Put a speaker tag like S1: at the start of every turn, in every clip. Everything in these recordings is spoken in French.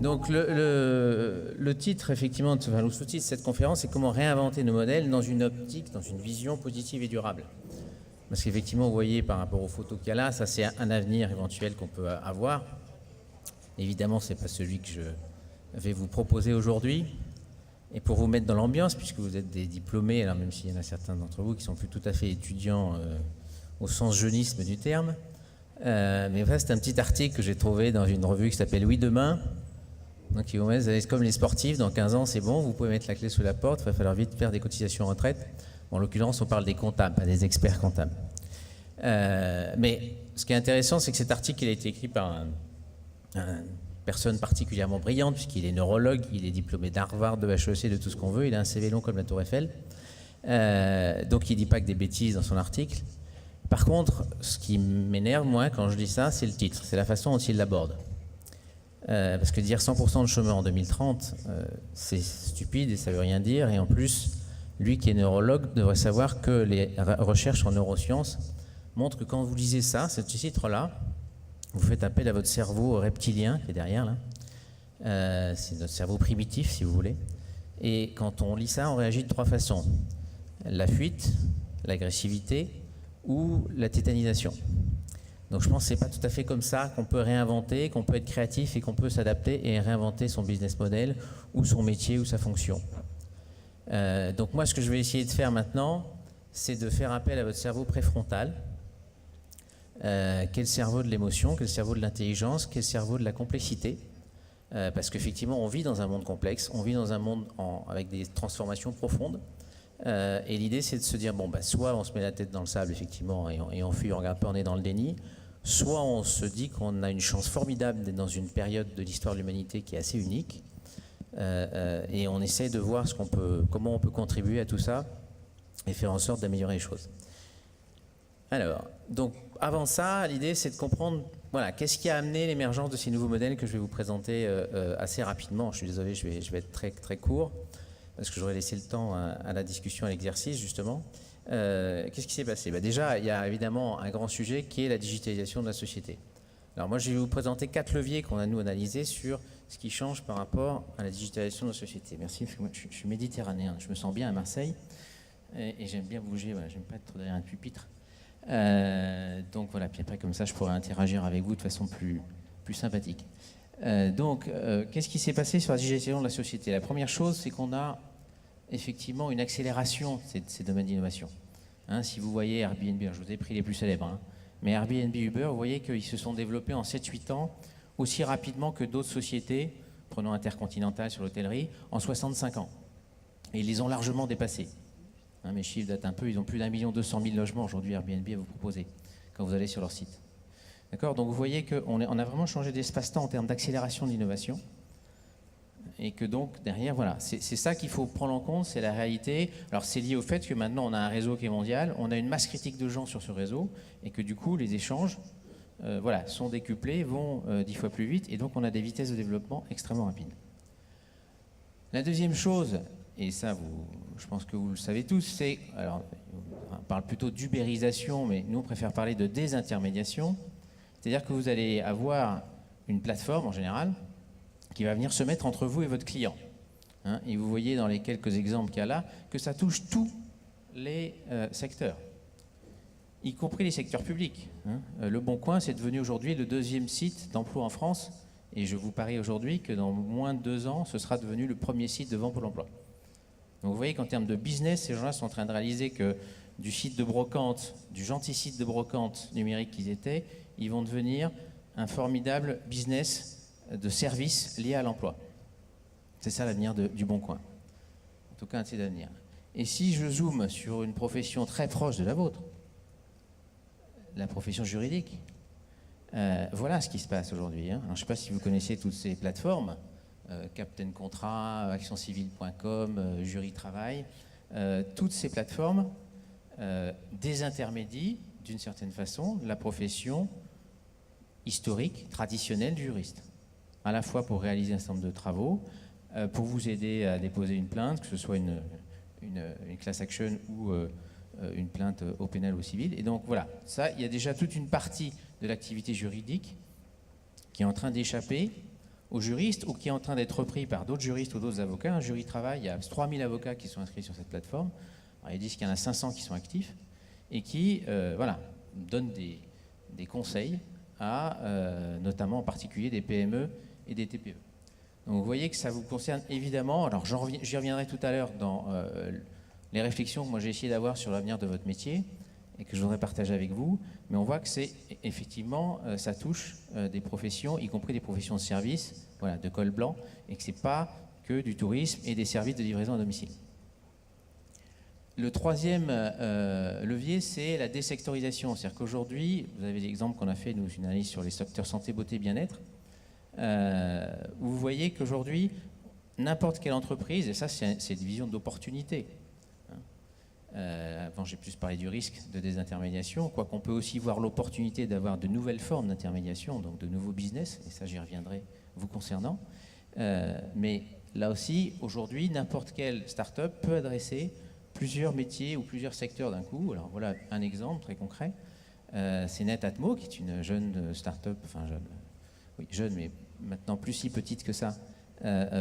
S1: Donc le titre, effectivement, enfin, le sous-titre de cette conférence, c'est comment réinventer nos modèles dans une optique, dans une vision positive et durable. Parce qu'effectivement, vous voyez, par rapport aux photos qu'il y a là, ça c'est un avenir éventuel qu'on peut avoir. Évidemment, ce n'est pas celui que je vais vous proposer aujourd'hui. Et pour vous mettre dans l'ambiance, puisque vous êtes des diplômés, alors même s'il y en a certains d'entre vous qui ne sont plus tout à fait étudiants au sens jeunisme du terme, mais voilà, c'est un petit article que j'ai trouvé dans une revue qui s'appelle Oui Demain. Donc, ils vous mettent, comme les sportifs, dans 15 ans, c'est bon, vous pouvez mettre la clé sous la porte, il va falloir vite faire des cotisations retraite. Bon, en l'occurrence, on parle des comptables, pas des experts comptables. Mais ce qui est intéressant, c'est que cet article, il a été écrit par une personne particulièrement brillante, puisqu'il est neurologue, il est diplômé d'Harvard, de HEC, de tout ce qu'on veut, il a un CV long comme la Tour Eiffel. Donc, il ne dit pas que des bêtises dans son article. Par contre, ce qui m'énerve, moi, quand je dis ça, c'est le titre, c'est la façon dont il l'aborde. Parce que dire 100% de chômeurs en 2030, c'est stupide et ça ne veut rien dire. Et en plus, lui qui est neurologue devrait savoir que les recherches en neurosciences montrent que quand vous lisez ça, ce titre-là, vous faites appel à votre cerveau reptilien qui est derrière là. C'est notre cerveau primitif, si vous voulez. Et quand on lit ça, on réagit de trois façons. La fuite, l'agressivité ou la tétanisation. Donc je pense que ce n'est pas tout à fait comme ça qu'on peut réinventer, qu'on peut être créatif et qu'on peut s'adapter et réinventer son business model ou son métier ou sa fonction. Donc moi, ce que je vais essayer de faire maintenant, c'est de faire appel à votre cerveau préfrontal, qui est le cerveau de l'émotion, qui est le cerveau de l'intelligence, qui est le cerveau de la complexité. Parce qu'effectivement, on vit dans un monde complexe, on vit dans un monde avec des transformations profondes. Et l'idée, c'est de se dire, bon, bah, soit on se met la tête dans le sable, effectivement, et on fuit, on regarde pas, on est dans le déni, soit on se dit qu'on a une chance formidable d'être dans une période de l'histoire de l'humanité qui est assez unique, et on essaie de voir comment on peut contribuer à tout ça et faire en sorte d'améliorer les choses. Alors, donc, avant ça, l'idée, c'est de comprendre, voilà, qu'est-ce qui a amené l'émergence de ces nouveaux modèles que je vais vous présenter assez rapidement. Je suis désolé, je vais être très, très court, parce que j'aurais laissé le temps à la discussion, à l'exercice, justement. Qu'est-ce qui s'est passé? Déjà, il y a évidemment un grand sujet qui est la digitalisation de la société. Alors moi, je vais vous présenter 4 leviers qu'on a, nous, analysés sur ce qui change par rapport à la digitalisation de la société. Merci, parce que moi, je suis méditerranéen, je me sens bien à Marseille, et j'aime bien bouger, voilà, j'aime pas être derrière un pupitre. Donc voilà, puis après, comme ça, je pourrais interagir avec vous de façon plus sympathique. Qu'est-ce qui s'est passé sur la digitalisation de la société? La première chose, c'est qu'on a effectivement une accélération de ces domaines d'innovation. Si vous voyez Airbnb, je vous ai pris les plus célèbres, mais Airbnb, Uber, vous voyez qu'ils se sont développés en 7-8 ans aussi rapidement que d'autres sociétés, prenons Intercontinental sur l'hôtellerie, en 65 ans. Et ils les ont largement dépassés. Mes chiffres datent un peu, ils ont plus d'1 200 000 logements aujourd'hui Airbnb à vous proposer quand vous allez sur leur site. D'accord? Donc vous voyez qu'on a vraiment changé d'espace-temps en termes d'accélération de l'innovation. Et que donc, derrière, voilà, c'est ça qu'il faut prendre en compte, c'est la réalité. Alors, c'est lié au fait que maintenant, on a un réseau qui est mondial, on a une masse critique de gens sur ce réseau, et que du coup, les échanges sont décuplés, vont 10 fois plus vite, et donc on a des vitesses de développement extrêmement rapides. La deuxième chose, et ça, je pense que vous le savez tous, c'est, alors, on parle plutôt d'ubérisation, mais nous, on préfère parler de désintermédiation, c'est-à-dire que vous allez avoir une plateforme, en général, qui va venir se mettre entre vous et votre client. Et vous voyez dans les quelques exemples qu'il y a là que ça touche tous les secteurs, y compris les secteurs publics. Le Bon Coin, c'est devenu aujourd'hui le 2e site d'emploi en France, et je vous parie aujourd'hui que dans moins de 2 ans, ce sera devenu le 1er site devant Pôle emploi. Donc vous voyez qu'en termes de business, ces gens-là sont en train de réaliser que du site de brocante, du gentil site de brocante numérique qu'ils étaient, ils vont devenir un formidable business de services liés à l'emploi. C'est ça l'avenir du Bon Coin. En tout cas, un de ces avenirs. Et si je zoome sur une profession très proche de la vôtre, la profession juridique, voilà ce qui se passe aujourd'hui. Je ne sais pas si vous connaissez toutes ces plateformes, Captain Contrat, actioncivile.com, Jury Travail, toutes ces plateformes désintermédient d'une certaine façon la profession historique, traditionnelle du juriste. À la fois pour réaliser un certain nombre de travaux, pour vous aider à déposer une plainte, que ce soit une class action ou une plainte au pénal ou au civil. Et donc voilà, ça, il y a déjà toute une partie de l'activité juridique qui est en train d'échapper aux juristes ou qui est en train d'être repris par d'autres juristes ou d'autres avocats. Un jury travail, il y a 3000 avocats qui sont inscrits sur cette plateforme. Alors, ils disent qu'il y en a 500 qui sont actifs et qui donnent des conseils à notamment en particulier des PME et des TPE. Donc vous voyez que ça vous concerne évidemment. Alors j'y reviendrai tout à l'heure dans les réflexions que moi j'ai essayé d'avoir sur l'avenir de votre métier et que je voudrais partager avec vous, mais on voit que c'est effectivement, ça touche des professions, y compris des professions de service, voilà, de col blanc, et que c'est pas que du tourisme et des services de livraison à domicile. Le troisième levier, c'est la désectorisation. C'est-à-dire qu'aujourd'hui, vous avez l'exemple qu'on a fait, nous, une analyse sur les secteurs santé, beauté, bien-être, vous voyez qu'aujourd'hui, n'importe quelle entreprise, et ça c'est une vision d'opportunité, avant j'ai plus parlé du risque de désintermédiation, quoiqu'on peut aussi voir l'opportunité d'avoir de nouvelles formes d'intermédiation, donc de nouveaux business, et ça j'y reviendrai vous concernant, mais là aussi, aujourd'hui, n'importe quelle start-up peut adresser plusieurs métiers ou plusieurs secteurs d'un coup. Alors voilà un exemple très concret, c'est Netatmo, qui est une jeune start-up, enfin jeune mais maintenant plus si petite que ça,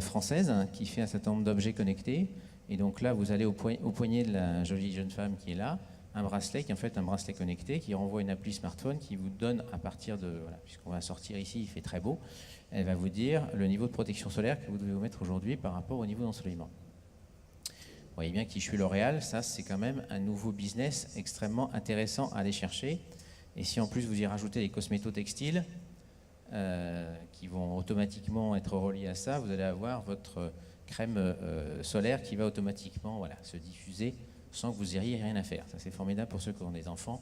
S1: française, hein, qui fait un certain nombre d'objets connectés. Et donc là, vous allez au poignet de la jolie jeune femme qui est là, un bracelet qui est en fait un bracelet connecté qui renvoie une appli smartphone qui vous donne à partir de, voilà, puisqu'on va sortir ici, il fait très beau, elle va vous dire le niveau de protection solaire que vous devez vous mettre aujourd'hui par rapport au niveau d'ensoleillement. Vous voyez bien qui je suis L'Oréal, ça c'est quand même un nouveau business extrêmement intéressant à aller chercher. Et si en plus vous y rajoutez les cosméto-textiles qui vont automatiquement être reliés à ça, vous allez avoir votre crème solaire qui va automatiquement se diffuser sans que vous ayez rien à faire. Ça c'est formidable pour ceux qui ont des enfants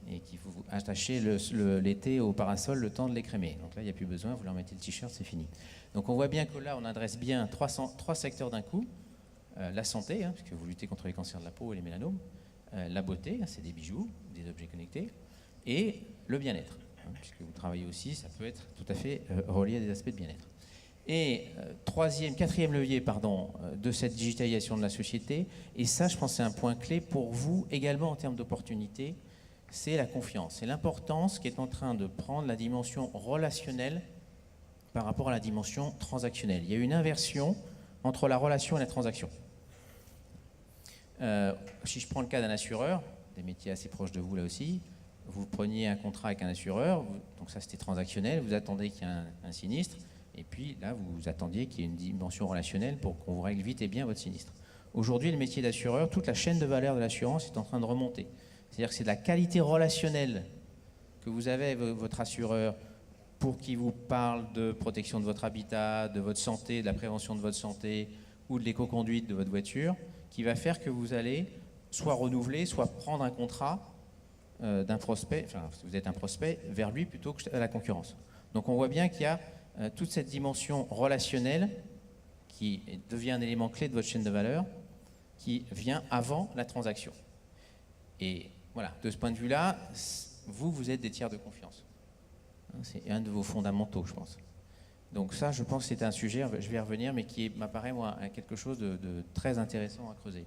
S1: et qui vous attachez l'été au parasol le temps de les crémer. Donc là il n'y a plus besoin, vous leur mettez le t-shirt, c'est fini. Donc on voit bien que là on adresse bien trois secteurs d'un coup. La santé, hein, puisque vous luttez contre les cancers de la peau et les mélanomes, la beauté, hein, c'est des bijoux, des objets connectés, et le bien-être, hein, puisque vous travaillez aussi, ça peut être tout à fait relié à des aspects de bien-être. Et quatrième levier de cette digitalisation de la société, et ça je pense que c'est un point clé pour vous également en termes d'opportunité, c'est la confiance. C'est l'importance qui est en train de prendre la dimension relationnelle par rapport à la dimension transactionnelle. Il y a une inversion entre la relation et la transaction. Si je prends le cas d'un assureur, des métiers assez proches de vous là aussi, vous preniez un contrat avec un assureur, donc ça c'était transactionnel, vous attendez qu'il y ait un sinistre, et puis là vous attendiez qu'il y ait une dimension relationnelle pour qu'on vous règle vite et bien votre sinistre. Aujourd'hui, le métier d'assureur, toute la chaîne de valeur de l'assurance est en train de remonter. C'est-à-dire que c'est de la qualité relationnelle que vous avez avec votre assureur pour qu'il vous parle de protection de votre habitat, de votre santé, de la prévention de votre santé ou de l'éco-conduite de votre voiture, qui va faire que vous allez soit renouveler, soit prendre un contrat d'un prospect, enfin si vous êtes un prospect, vers lui plutôt que à la concurrence. Donc on voit bien qu'il y a toute cette dimension relationnelle qui devient un élément clé de votre chaîne de valeur, qui vient avant la transaction. Et voilà, de ce point de vue-là, vous êtes des tiers de confiance. C'est un de vos fondamentaux, je pense. Donc ça, je pense que c'est un sujet, je vais y revenir, mais qui m'apparaît, moi, quelque chose de très intéressant à creuser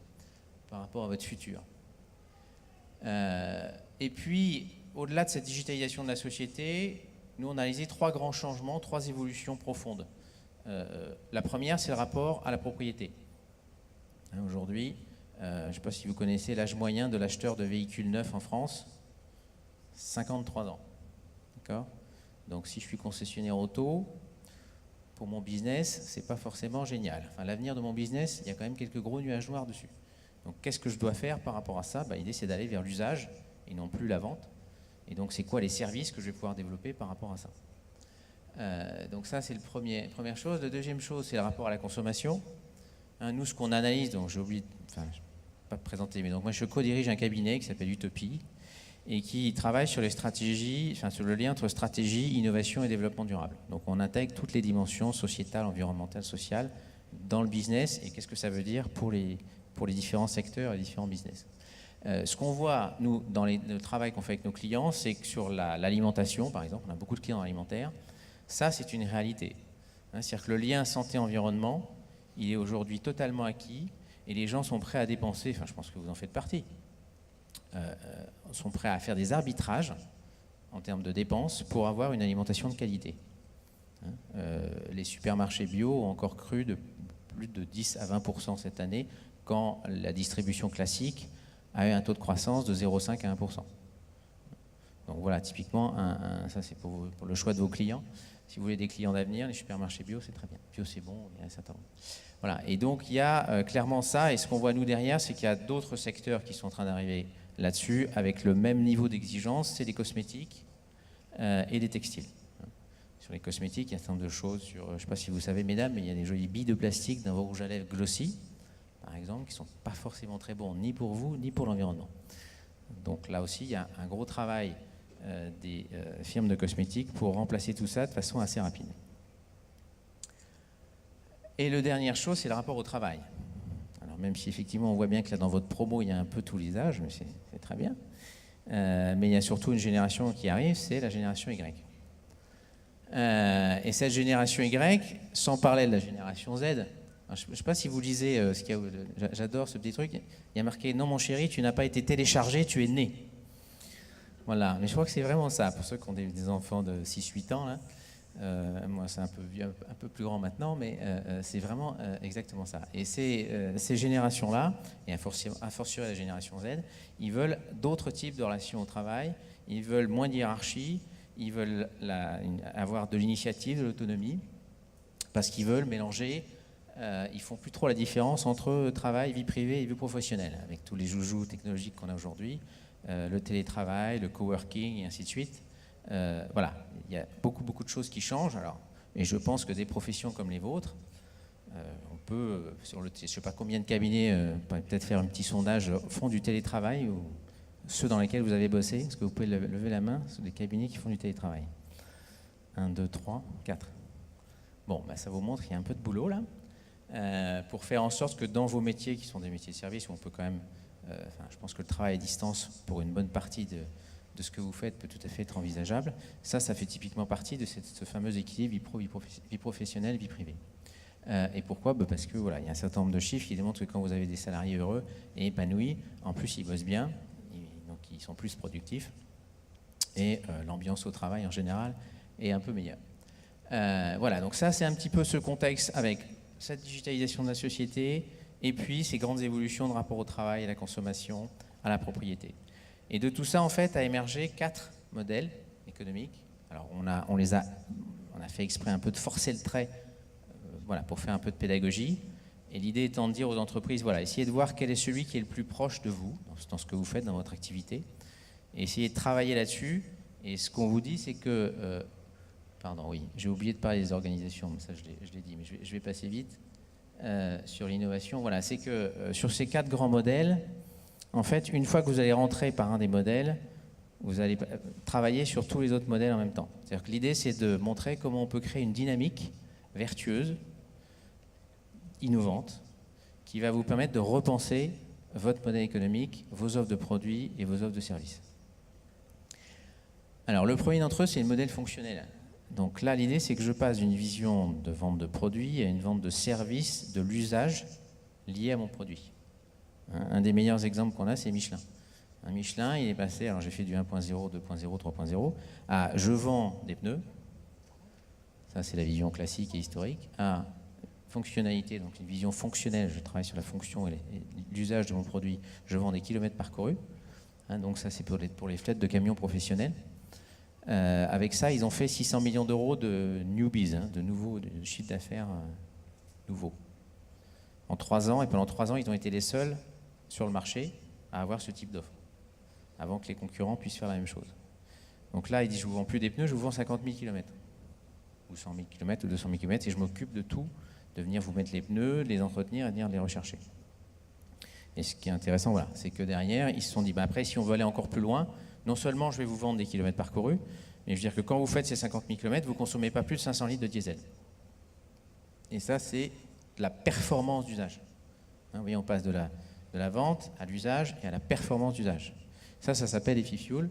S1: par rapport à votre futur. Et puis, au-delà de cette digitalisation de la société, nous, on a analysé 3 grands changements, 3 évolutions profondes. La première, c'est le rapport à la propriété. Aujourd'hui, je ne sais pas si vous connaissez l'âge moyen de l'acheteur de véhicules neufs en France, 53 ans. D'accord ? Donc si je suis concessionnaire auto, pour mon business, c'est pas forcément génial. Enfin, l'avenir de mon business, il y a quand même quelques gros nuages noirs dessus. Donc qu'est-ce que je dois faire par rapport à ça ? L'idée c'est d'aller vers l'usage et non plus la vente. Et donc c'est quoi les services que je vais pouvoir développer par rapport à ça ? Donc ça c'est première chose. La deuxième chose, c'est le rapport à la consommation. Nous ce qu'on analyse, donc j'ai oublié, je ne vais pas te présenter, mais donc moi je co-dirige un cabinet qui s'appelle Utopie, et qui travaille sur les stratégies, sur le lien entre stratégie, innovation et développement durable. Donc on intègre toutes les dimensions sociétales, environnementales, sociales dans le business, et qu'est-ce que ça veut dire pour les différents secteurs et les différents business. Ce qu'on voit, nous, dans le travail qu'on fait avec nos clients, c'est que sur l'alimentation, par exemple, on a beaucoup de clients alimentaires, ça c'est une réalité. C'est-à-dire que le lien santé-environnement, il est aujourd'hui totalement acquis, et les gens sont prêts à dépenser, je pense que vous en faites partie, sont prêts à faire des arbitrages en termes de dépenses pour avoir une alimentation de qualité. Les supermarchés bio ont encore cru de plus de 10 à 20% cette année, quand la distribution classique a eu un taux de croissance de 0,5 à 1%. Donc voilà, typiquement, ça c'est pour le choix de vos clients. Si vous voulez des clients d'avenir, les supermarchés bio, c'est très bien. Bio, c'est bon, il y a un certain nombre. Voilà, et donc il y a clairement ça, et ce qu'on voit nous derrière, c'est qu'il y a d'autres secteurs qui sont en train d'arriver là-dessus, avec le même niveau d'exigence, c'est les cosmétiques et les textiles. Sur les cosmétiques, il y a un certain nombre de choses, je ne sais pas si vous savez, mesdames, mais il y a des jolies billes de plastique dans vos rouges à lèvres Glossy, par exemple, qui ne sont pas forcément très bons, ni pour vous, ni pour l'environnement. Donc là aussi, il y a un gros travail des firmes de cosmétiques pour remplacer tout ça de façon assez rapide. Et la dernière chose, c'est le rapport au travail. Alors même si effectivement on voit bien que là dans votre promo il y a un peu tous les âges, mais c'est très bien. Mais il y a surtout une génération qui arrive, c'est la génération Y. Et cette génération Y, sans parler de la génération Z, je ne sais pas si vous lisez j'adore ce petit truc, il y a marqué « Non mon chéri, tu n'as pas été téléchargé, tu es né ». Voilà, mais je crois que c'est vraiment ça, pour ceux qui ont des enfants de 6-8 ans, là. Moi c'est un peu plus grand maintenant, mais c'est vraiment exactement ça. Et ces générations-là, et a fortiori la génération Z, ils veulent d'autres types de relations au travail, ils veulent moins de hiérarchie, ils veulent avoir de l'initiative, de l'autonomie, parce qu'ils veulent mélanger, ils font plus trop la différence entre travail, vie privée et vie professionnelle, avec tous les joujoux technologiques qu'on a aujourd'hui, le télétravail, le coworking et ainsi de suite. Voilà, il y a beaucoup de choses qui changent. Alors, et je pense que des professions comme les vôtres, on peut, je ne sais pas combien de cabinets, peut-être faire un petit sondage, font du télétravail, ou ceux dans lesquels vous avez bossé. Est-ce que vous pouvez lever la main sur des cabinets qui font du télétravail? 1, 2, 3, 4. Bon, bah, ça vous montre qu'il y a un peu de boulot là, pour faire en sorte que dans vos métiers, qui sont des métiers de service, où on peut quand même, je pense que le travail à distance, pour une bonne partie de ce que vous faites, peut tout à fait être envisageable. Ça fait typiquement partie de ce fameux équilibre vie professionnelle, vie privée. Et pourquoi? Parce que voilà, il y a un certain nombre de chiffres qui démontrent que quand vous avez des salariés heureux et épanouis, en plus ils bossent bien, donc ils sont plus productifs, et l'ambiance au travail en général est un peu meilleure. Voilà, donc ça c'est un petit peu ce contexte avec cette digitalisation de la société, et puis ces grandes évolutions de rapport au travail, à la consommation, à la propriété. Et de tout ça, en fait, a émergé 4 modèles économiques. Alors, on a fait exprès un peu de forcer le trait, voilà, pour faire un peu de pédagogie. Et l'idée étant de dire aux entreprises, voilà, essayez de voir quel est celui qui est le plus proche de vous, dans ce que vous faites, dans votre activité, et essayez de travailler là-dessus. Et ce qu'on vous dit, c'est que... pardon, oui, j'ai oublié de parler des organisations, mais ça je l'ai dit, mais je vais passer vite. Sur l'innovation, voilà, c'est que sur ces 4 grands modèles, en fait, une fois que vous allez rentrer par un des modèles, vous allez travailler sur tous les autres modèles en même temps. C'est-à-dire que l'idée, c'est de montrer comment on peut créer une dynamique vertueuse, innovante, qui va vous permettre de repenser votre modèle économique, vos offres de produits et vos offres de services. Alors, le premier d'entre eux, c'est le modèle fonctionnel. Donc là, l'idée, c'est que je passe d'une vision de vente de produits à une vente de services, de l'usage lié à mon produit. Un des meilleurs exemples qu'on a, c'est Michelin. Un Michelin, il est passé, alors j'ai fait du 1.0, 2.0, 3.0, à je vends des pneus, ça c'est la vision classique et historique, à fonctionnalité, donc une vision fonctionnelle, je travaille sur la fonction et l'usage de mon produit, je vends des kilomètres parcourus, donc ça c'est pour les flottes de camions professionnels. Avec ça, ils ont fait 600 millions d'euros de newbies, de chiffre d'affaires nouveaux. En 3 ans, et pendant 3 ans, ils ont été les seuls sur le marché à avoir ce type d'offre, avant que les concurrents puissent faire la même chose. Donc là, il dit, je ne vous vends plus des pneus, je vous vends 50 000 km, ou 100 000 km, ou 200 000 km, et je m'occupe de tout, de venir vous mettre les pneus, de les entretenir et de venir les rechercher. Et ce qui est intéressant, voilà, c'est que derrière, ils se sont dit, après, si on veut aller encore plus loin, non seulement je vais vous vendre des kilomètres parcourus, mais je veux dire que quand vous faites ces 50 000 km, vous ne consommez pas plus de 500 litres de diesel. Et ça, c'est la performance d'usage. Vous voyez, on passe de la vente à l'usage et à la performance d'usage. Ça s'appelle EfiFuel.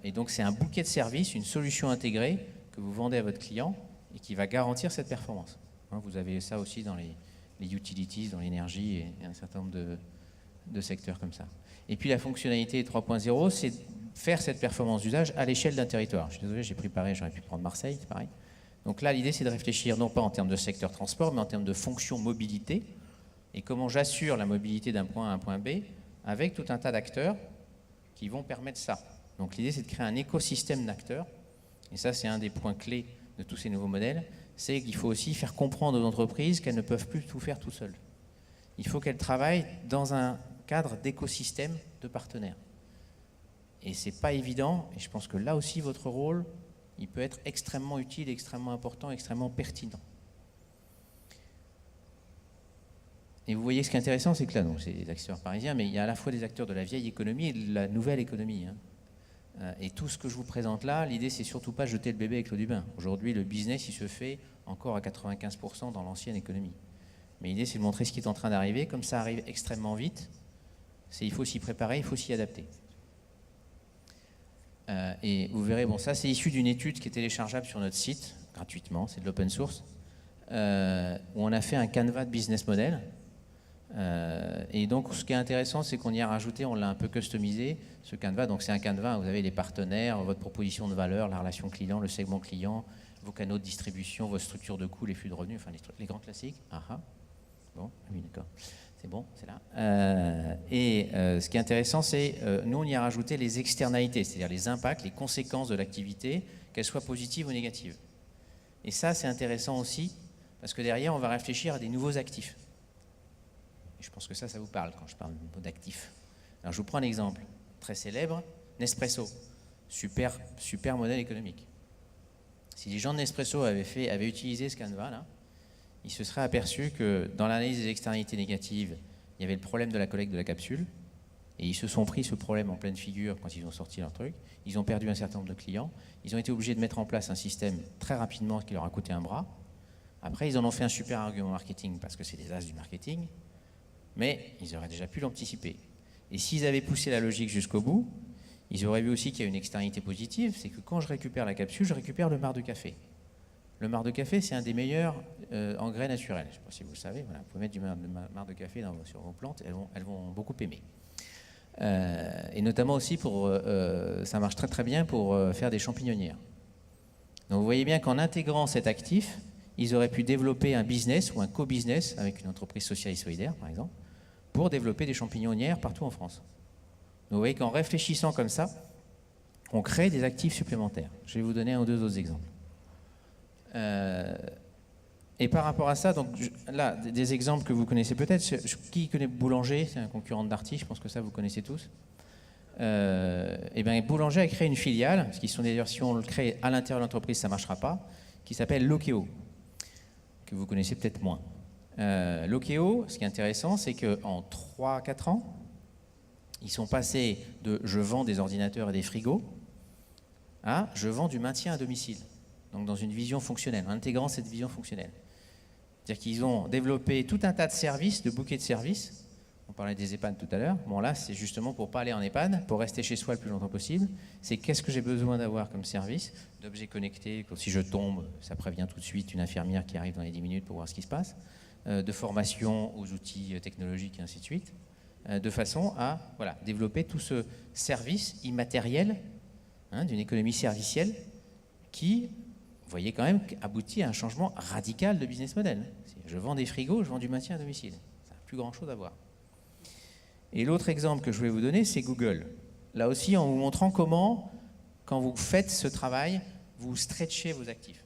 S1: Et donc, c'est un bouquet de services, une solution intégrée que vous vendez à votre client et qui va garantir cette performance. Vous avez ça aussi dans les utilities, dans l'énergie et un certain nombre de secteurs comme ça. Et puis, la fonctionnalité 3.0, c'est faire cette performance d'usage à l'échelle d'un territoire. Je suis désolé, j'ai pris Paris, j'aurais pu prendre Marseille, c'est pareil. Donc là, l'idée, c'est de réfléchir non pas en termes de secteur transport, mais en termes de fonction mobilité, et comment j'assure la mobilité d'un point A à un point B, avec tout un tas d'acteurs qui vont permettre ça. Donc l'idée, c'est de créer un écosystème d'acteurs, et ça, c'est un des points clés de tous ces nouveaux modèles, c'est qu'il faut aussi faire comprendre aux entreprises qu'elles ne peuvent plus tout faire tout seules. Il faut qu'elles travaillent dans un cadre d'écosystème de partenaires. Et c'est pas évident, et je pense que là aussi, votre rôle, il peut être extrêmement utile, extrêmement important, extrêmement pertinent. Et vous voyez, ce qui est intéressant, c'est que là, c'est des acteurs parisiens, mais il y a à la fois des acteurs de la vieille économie et de la nouvelle économie. Et tout ce que je vous présente là, l'idée, c'est surtout pas jeter le bébé avec l'eau du bain. Aujourd'hui, le business, il se fait encore à 95% dans l'ancienne économie. Mais l'idée, c'est de montrer ce qui est en train d'arriver. Comme ça arrive extrêmement vite, il faut s'y préparer, il faut s'y adapter. Et vous verrez, bon, ça, c'est issu d'une étude qui est téléchargeable sur notre site, gratuitement, c'est de l'open source, où on a fait un canevas de business model. Et donc, ce qui est intéressant, c'est qu'on y a rajouté, on l'a un peu customisé, ce canevas. Donc, c'est un canevas où vous avez les partenaires, votre proposition de valeur, la relation client, le segment client, vos canaux de distribution, vos structures de coûts, les flux de revenus, enfin les grands classiques. Bon, oui, d'accord. C'est bon, c'est là. Ce qui est intéressant, c'est nous, on y a rajouté les externalités, c'est-à-dire les impacts, les conséquences de l'activité, qu'elles soient positives ou négatives. Et ça, c'est intéressant aussi, parce que derrière, on va réfléchir à des nouveaux actifs. Je pense que ça vous parle quand je parle d'actifs. Alors je vous prends un exemple très célèbre, Nespresso. Super modèle économique. Si les gens de Nespresso avaient utilisé ce canevas-là, ils se seraient aperçus que dans l'analyse des externalités négatives, il y avait le problème de la collecte de la capsule, et ils se sont pris ce problème en pleine figure quand ils ont sorti leur truc. Ils ont perdu un certain nombre de clients. Ils ont été obligés de mettre en place un système très rapidement qui leur a coûté un bras. Après, ils en ont fait un super argument marketing parce que c'est des as du marketing. Mais ils auraient déjà pu l'anticiper. Et s'ils avaient poussé la logique jusqu'au bout, ils auraient vu aussi qu'il y a une externalité positive, c'est que quand je récupère la capsule, je récupère le marc de café. Le marc de café, c'est un des meilleurs engrais naturels. Je ne sais pas si vous le savez, voilà, vous pouvez mettre du marc de café sur vos plantes, elles vont beaucoup aimer. Et notamment aussi, ça marche très très bien pour faire des champignonnières. Donc vous voyez bien qu'en intégrant cet actif, ils auraient pu développer un business ou un co-business avec une entreprise sociale et solidaire, par exemple, pour développer des champignonnières partout en France. Donc vous voyez qu'en réfléchissant comme ça, on crée des actifs supplémentaires. Je vais vous donner un ou deux autres exemples. Et par rapport à ça, donc là, des exemples que vous connaissez peut-être. Qui connaît Boulanger? C'est un concurrent de Darty, je pense que ça vous connaissez tous. Et bien Boulanger a créé une filiale, parce qu'ils sont d'ailleurs, si on le crée à l'intérieur de l'entreprise, ça ne marchera pas, qui s'appelle Lokeo, que vous connaissez peut-être moins. Lokeo, ce qui est intéressant, c'est qu'en 3-4 ans, ils sont passés de « je vends des ordinateurs et des frigos » à « je vends du maintien à domicile ». Donc dans une vision fonctionnelle, en intégrant cette vision fonctionnelle. C'est-à-dire qu'ils ont développé tout un tas de services, de bouquets de services. On parlait des EHPAD tout à l'heure. Bon là, c'est justement pour ne pas aller en EHPAD, pour rester chez soi le plus longtemps possible. C'est qu'est-ce que j'ai besoin d'avoir comme service, d'objets connectés, si je tombe, ça prévient tout de suite une infirmière qui arrive dans les 10 minutes pour voir ce qui se passe, de formation aux outils technologiques et ainsi de suite, de façon à développer tout ce service immatériel d'une économie servicielle qui, vous voyez quand même, aboutit à un changement radical de business model. Je vends des frigos, je vends du maintien à domicile. Ça n'a plus grand-chose à voir. Et l'autre exemple que je voulais vous donner, c'est Google. Là aussi, en vous montrant comment, quand vous faites ce travail, vous stretchez vos actifs.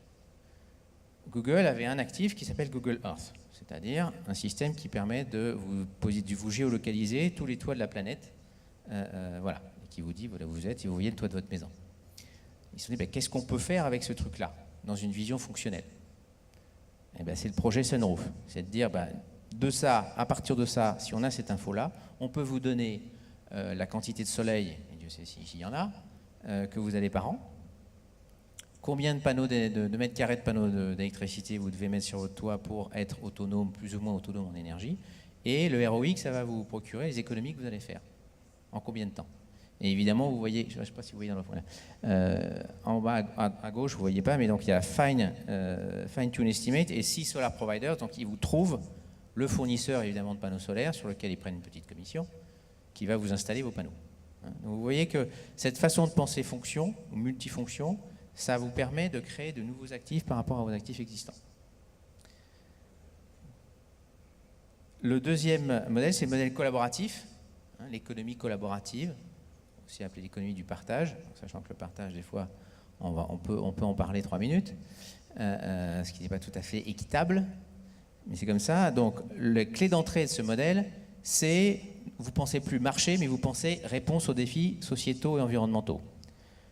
S1: Google avait un actif qui s'appelle Google Earth, c'est-à-dire un système qui permet de vous géolocaliser tous les toits de la planète, et qui vous dit voilà où vous êtes et vous voyez le toit de votre maison. Ils se sont dit qu'est-ce qu'on peut faire avec ce truc-là dans une vision fonctionnelle? C'est le projet Sunroof, c'est de dire de ça, à partir de ça, si on a cette info-là, on peut vous donner la quantité de soleil, et Dieu sait s'il y en a, que vous avez par an, combien de panneaux de mètres carrés de panneaux d'électricité vous devez mettre sur votre toit pour être autonome, plus ou moins autonome en énergie, et le ROI que ça va vous procurer, les économies que vous allez faire. En combien de temps? Et évidemment, vous voyez, je ne sais pas si vous voyez dans le en bas à gauche, vous ne voyez pas, mais donc il y a Fine Tune Estimate et 6 Solar Providers, donc ils vous trouvent le fournisseur évidemment de panneaux solaires sur lequel ils prennent une petite commission qui va vous installer vos panneaux. Donc vous voyez que cette façon de penser fonction ou multifonction, ça vous permet de créer de nouveaux actifs par rapport à vos actifs existants. Le deuxième modèle, c'est le modèle collaboratif, hein, l'économie collaborative, aussi appelée l'économie du partage, sachant que le partage, des fois, on peut en parler 3 minutes, ce qui n'est pas tout à fait équitable, mais c'est comme ça. Donc, la clé d'entrée de ce modèle, c'est, vous pensez plus marché, mais vous pensez réponse aux défis sociétaux et environnementaux.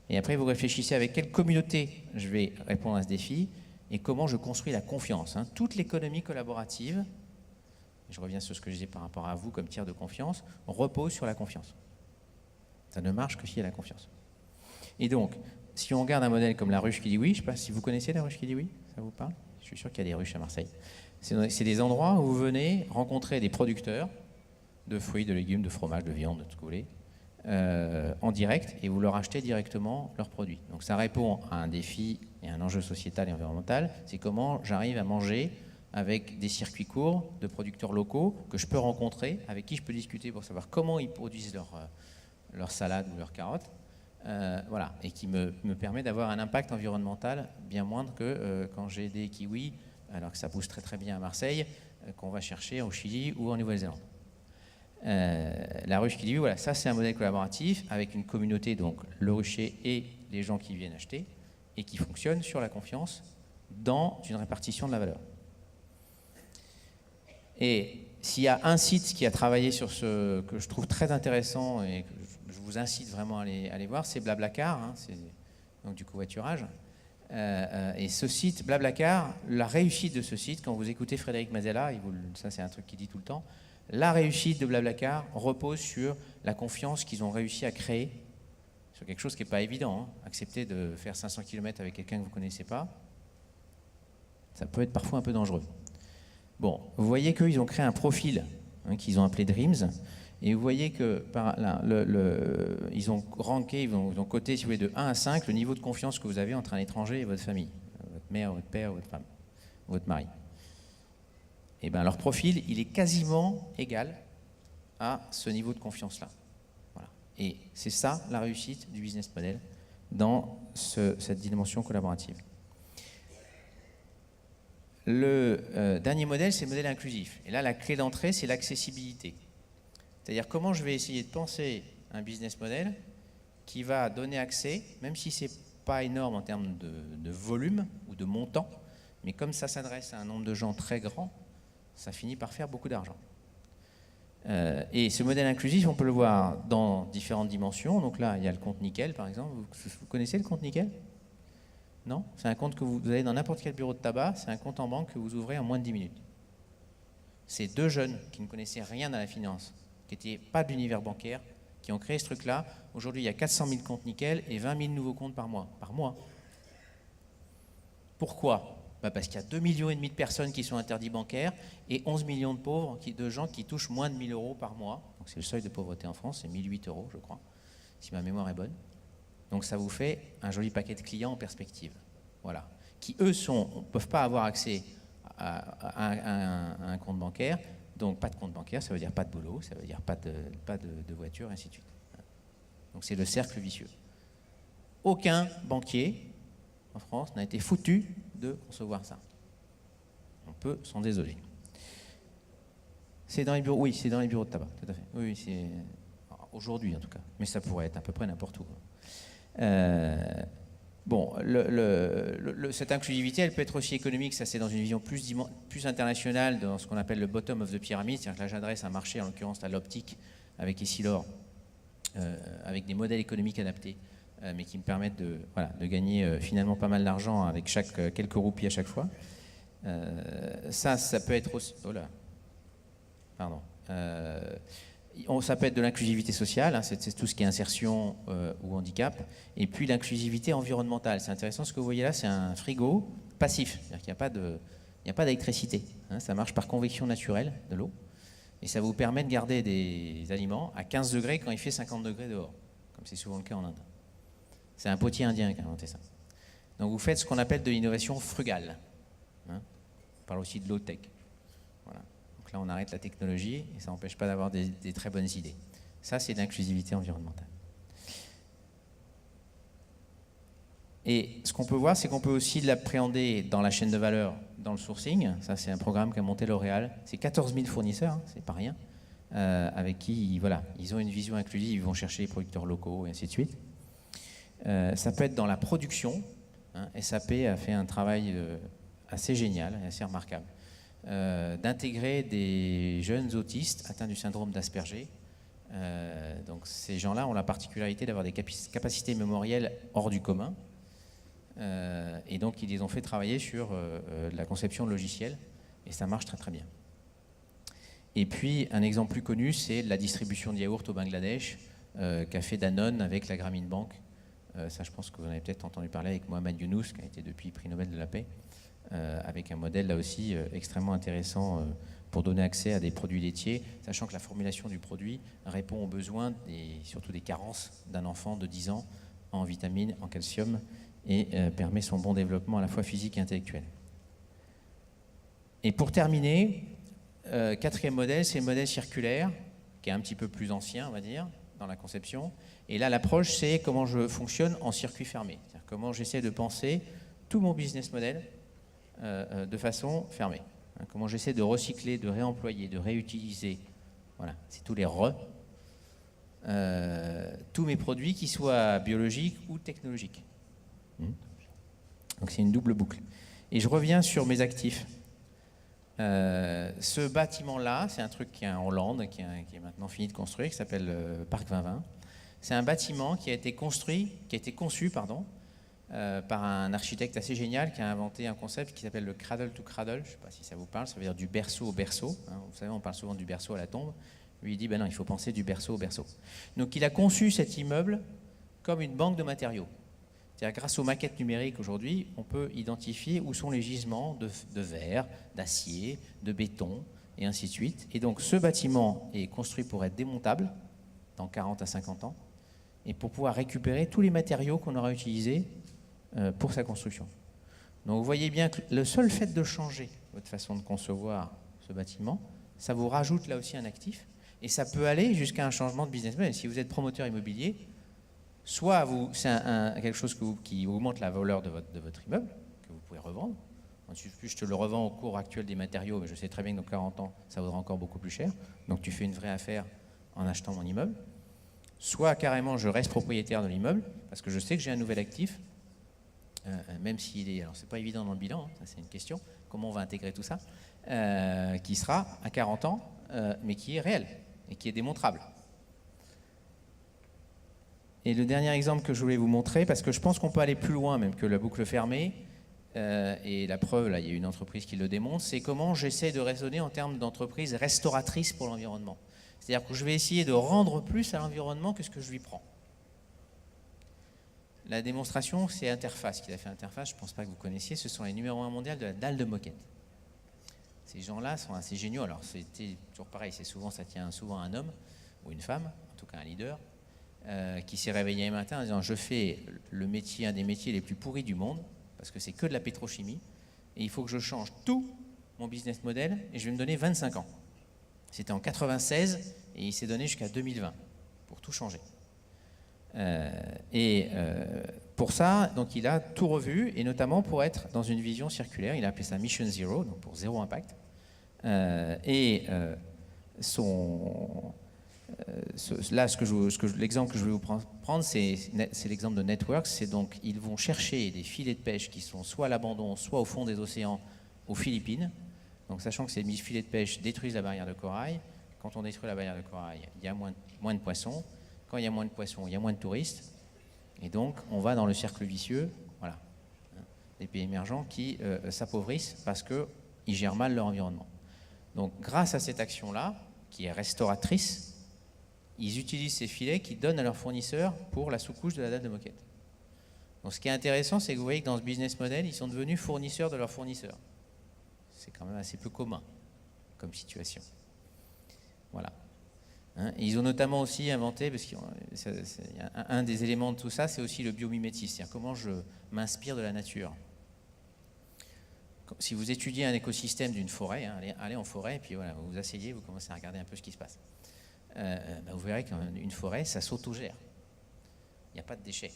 S1: Et après, vous réfléchissez avec quelle communauté je vais répondre à ce défi et comment je construis la confiance. Hein. Toute l'économie collaborative, je reviens sur ce que je disais par rapport à vous comme tiers de confiance, repose sur la confiance. Ça ne marche que s'il y a la confiance. Et donc, si on regarde un modèle comme la ruche qui dit oui, je ne sais pas si vous connaissez la ruche qui dit oui, ça vous parle? Je suis sûr qu'il y a des ruches à Marseille. C'est des endroits où vous venez rencontrer des producteurs de fruits, de légumes, de fromage, de viande, de tout ce que vous voulez, en direct, et vous leur achetez directement leurs produits. Donc ça répond à un défi et un enjeu sociétal et environnemental, c'est comment j'arrive à manger avec des circuits courts de producteurs locaux que je peux rencontrer, avec qui je peux discuter pour savoir comment ils produisent leur salade ou leurs carottes, voilà, et qui me permet d'avoir un impact environnemental bien moindre que quand j'ai des kiwis, alors que ça pousse très très bien à Marseille, qu'on va chercher au Chili ou en Nouvelle-Zélande. La ruche qui dit oui, voilà, ça c'est un modèle collaboratif avec une communauté, donc le rucher et les gens qui viennent acheter, et qui fonctionne sur la confiance dans une répartition de la valeur. Et s'il y a un site qui a travaillé sur ce que je trouve très intéressant et que je vous incite vraiment à aller voir, c'est Blablacar, hein, c'est donc du covoiturage. Et ce site, Blablacar, la réussite de ce site, quand vous écoutez Frédéric Mazella, ça c'est un truc qu'il dit tout le temps, la réussite de Blablacar repose sur la confiance qu'ils ont réussi à créer sur quelque chose qui n'est pas évident. Hein. Accepter de faire 500 km avec quelqu'un que vous ne connaissez pas, ça peut être parfois un peu dangereux. Bon, vous voyez qu'ils ont créé un profil hein, qu'ils ont appelé Dreams, et vous voyez que par là, ils ont ranké, ils ont coté, si vous voulez, de 1 à 5 le niveau de confiance que vous avez entre un étranger et votre famille, votre mère, votre père, votre femme, votre mari. Et bien leur profil, il est quasiment égal à ce niveau de confiance-là. Voilà. Et c'est ça la réussite du business model dans cette dimension collaborative. Le dernier modèle, c'est le modèle inclusif. Et là, la clé d'entrée, c'est l'accessibilité. C'est-à-dire comment je vais essayer de penser un business model qui va donner accès, même si ce n'est pas énorme en termes de volume ou de montant, mais comme ça s'adresse à un nombre de gens très grand, ça finit par faire beaucoup d'argent. Et ce modèle inclusif, on peut le voir dans différentes dimensions. Donc là, il y a le compte nickel, par exemple. Vous connaissez le compte nickel ? Non ? C'est un compte que vous allez dans n'importe quel bureau de tabac, c'est un compte en banque que vous ouvrez en moins de 10 minutes. C'est 2 jeunes qui ne connaissaient rien à la finance, qui n'étaient pas de l'univers bancaire, qui ont créé ce truc-là. Aujourd'hui, il y a 400 000 comptes nickel et 20 000 nouveaux comptes par mois. Pourquoi ? Parce qu'il y a 2,5 millions de personnes qui sont interdits bancaires et 11 millions de pauvres, de gens qui touchent moins de 1 000 € par mois. Donc c'est le seuil de pauvreté en France, c'est 1 008 €, je crois, si ma mémoire est bonne. Donc ça vous fait un joli paquet de clients en perspective, voilà, qui eux ne peuvent pas avoir accès à un compte bancaire. Donc pas de compte bancaire, ça veut dire pas de boulot, ça veut dire pas de voiture, et ainsi de suite. Donc c'est le cercle vicieux. Aucun banquier en France n'a été foutu de concevoir ça. On peut s'en désoler. C'est dans les bureaux, oui, c'est dans les bureaux de tabac, tout à fait. Oui, c'est aujourd'hui en tout cas, mais ça pourrait être à peu près n'importe où. Bon, cette inclusivité, elle peut être aussi économique, ça c'est dans une vision plus internationale, dans ce qu'on appelle le bottom of the pyramid, c'est-à-dire que là j'adresse un marché, en l'occurrence à l'optique, avec Essilor, avec des modèles économiques adaptés, mais qui me permettent de gagner finalement pas mal d'argent avec quelques roupies à chaque fois. Ça peut être aussi... Oh là, pardon. Ça peut être de l'inclusivité sociale, hein, c'est tout ce qui est insertion ou handicap, et puis l'inclusivité environnementale. C'est intéressant, ce que vous voyez là, c'est un frigo passif, c'est-à-dire qu'il n'y a pas d'électricité, hein, ça marche par convection naturelle de l'eau, et ça vous permet de garder des aliments à 15 degrés quand il fait 50 degrés dehors, comme c'est souvent le cas en Inde. C'est un potier indien qui a inventé ça. Donc vous faites ce qu'on appelle de l'innovation frugale. Hein. On parle aussi de low-tech. Voilà. Donc là, on arrête la technologie et ça n'empêche pas d'avoir des très bonnes idées. Ça, c'est de l'inclusivité environnementale. Et ce qu'on peut voir, c'est qu'on peut aussi l'appréhender dans la chaîne de valeur, dans le sourcing. Ça, c'est un programme qu'a monté L'Oréal. C'est 14 000 fournisseurs, hein, c'est pas rien, avec qui voilà, ils ont une vision inclusive, ils vont chercher les producteurs locaux, et ainsi de suite. Ça peut être dans la production. Hein, SAP a fait un travail assez génial et assez remarquable, d'intégrer des jeunes autistes atteints du syndrome d'Asperger. Donc ces gens-là ont la particularité d'avoir des capacités mémorielles hors du commun. Et donc ils les ont fait travailler sur la conception de logiciels, et ça marche très très bien. Et puis un exemple plus connu, c'est la distribution de yaourt au Bangladesh, qu'a fait Danone avec la Grameen Bank. Ça, je pense que vous en avez peut-être entendu parler avec Mohamed Younous, qui a été depuis prix Nobel de la paix, avec un modèle là aussi extrêmement intéressant pour donner accès à des produits laitiers, sachant que la formulation du produit répond aux besoins et surtout des carences d'un enfant de 10 ans en vitamines, en calcium, et permet son bon développement à la fois physique et intellectuel. Et pour terminer, quatrième modèle, c'est le modèle circulaire, qui est un petit peu plus ancien, on va dire, dans la conception. Et là, l'approche, c'est comment je fonctionne en circuit fermé. C'est-à-dire comment j'essaie de penser tout mon business model de façon fermée. Hein, comment j'essaie de recycler, de réemployer, de réutiliser, voilà, c'est tous les tous mes produits, qu'ils soient biologiques ou technologiques. Donc c'est une double boucle. Et je reviens sur mes actifs. Ce bâtiment-là, c'est un truc qui est en Hollande, qui est maintenant fini de construire, qui s'appelle Parc 2020. C'est un bâtiment qui a été conçu par un architecte assez génial qui a inventé un concept qui s'appelle le cradle to cradle. Je ne sais pas si ça vous parle, ça veut dire du berceau au berceau. Hein, vous savez, on parle souvent du berceau à la tombe. Lui, il dit, ben non, il faut penser du berceau au berceau. Donc il a conçu cet immeuble comme une banque de matériaux. C'est-à-dire, grâce aux maquettes numériques aujourd'hui, on peut identifier où sont les gisements de verre, d'acier, de béton, et ainsi de suite. Et donc, ce bâtiment est construit pour être démontable dans 40 à 50 ans, et pour pouvoir récupérer tous les matériaux qu'on aura utilisés pour sa construction. Donc, vous voyez bien que le seul fait de changer votre façon de concevoir ce bâtiment, ça vous rajoute là aussi un actif, et ça peut aller jusqu'à un changement de business model. Si vous êtes promoteur immobilier, soit c'est quelque chose qui augmente la valeur de votre immeuble, que vous pouvez revendre. Ensuite, je te le revends au cours actuel des matériaux, mais je sais très bien que dans 40 ans, ça vaudra encore beaucoup plus cher. Donc tu fais une vraie affaire en achetant mon immeuble. Soit carrément, je reste propriétaire de l'immeuble, parce que je sais que j'ai un nouvel actif, même s'il est... Alors c'est pas évident dans le bilan, hein, ça c'est une question, comment on va intégrer tout ça, qui sera à 40 ans, mais qui est réel, et qui est démontrable. Et le dernier exemple que je voulais vous montrer, parce que je pense qu'on peut aller plus loin même que la boucle fermée, et la preuve, là, il y a une entreprise qui le démontre, c'est comment j'essaie de raisonner en termes d'entreprise restauratrice pour l'environnement. C'est-à-dire que je vais essayer de rendre plus à l'environnement que ce que je lui prends. La démonstration, c'est Interface, qui a fait Interface, je ne pense pas que vous connaissiez, ce sont les numéros 1 mondial de la dalle de moquette. Ces gens-là sont assez géniaux, alors c'était toujours pareil, ça tient souvent un homme ou une femme, en tout cas un leader, qui s'est réveillé un matin en disant « Je fais un des métiers les plus pourris du monde, parce que c'est que de la pétrochimie, et il faut que je change tout mon business model, et je vais me donner 25 ans. » C'était en 96, et il s'est donné jusqu'à 2020 pour tout changer. Pour ça, donc, il a tout revu, et notamment pour être dans une vision circulaire. Il a appelé ça Mission Zero, donc pour zéro impact. Là, l'exemple que je vais vous prendre, c'est l'exemple de Networks. C'est donc, ils vont chercher des filets de pêche qui sont soit à l'abandon, soit au fond des océans aux Philippines. Donc, sachant que ces filets de pêche détruisent la barrière de corail. Quand on détruit la barrière de corail, il y a moins de poissons. Quand il y a moins de poissons, il y a moins de touristes. Et donc, on va dans le cercle vicieux, voilà, des pays émergents qui s'appauvrissent parce qu'ils gèrent mal leur environnement. Donc, grâce à cette action-là, qui est restauratrice, ils utilisent ces filets qu'ils donnent à leurs fournisseurs pour la sous-couche de la dalle de moquette. Donc ce qui est intéressant, c'est que vous voyez que dans ce business model, ils sont devenus fournisseurs de leurs fournisseurs. C'est quand même assez peu commun comme situation. Voilà. Hein, ils ont notamment aussi inventé, parce qu'un des éléments de tout ça, c'est aussi le biomimétisme, c'est-à-dire comment je m'inspire de la nature. Si vous étudiez un écosystème d'une forêt, hein, allez en forêt, et puis voilà, vous vous asseyez, vous commencez à regarder un peu ce qui se passe. Vous verrez qu'une forêt, ça s'autogère. Il n'y a pas de déchets.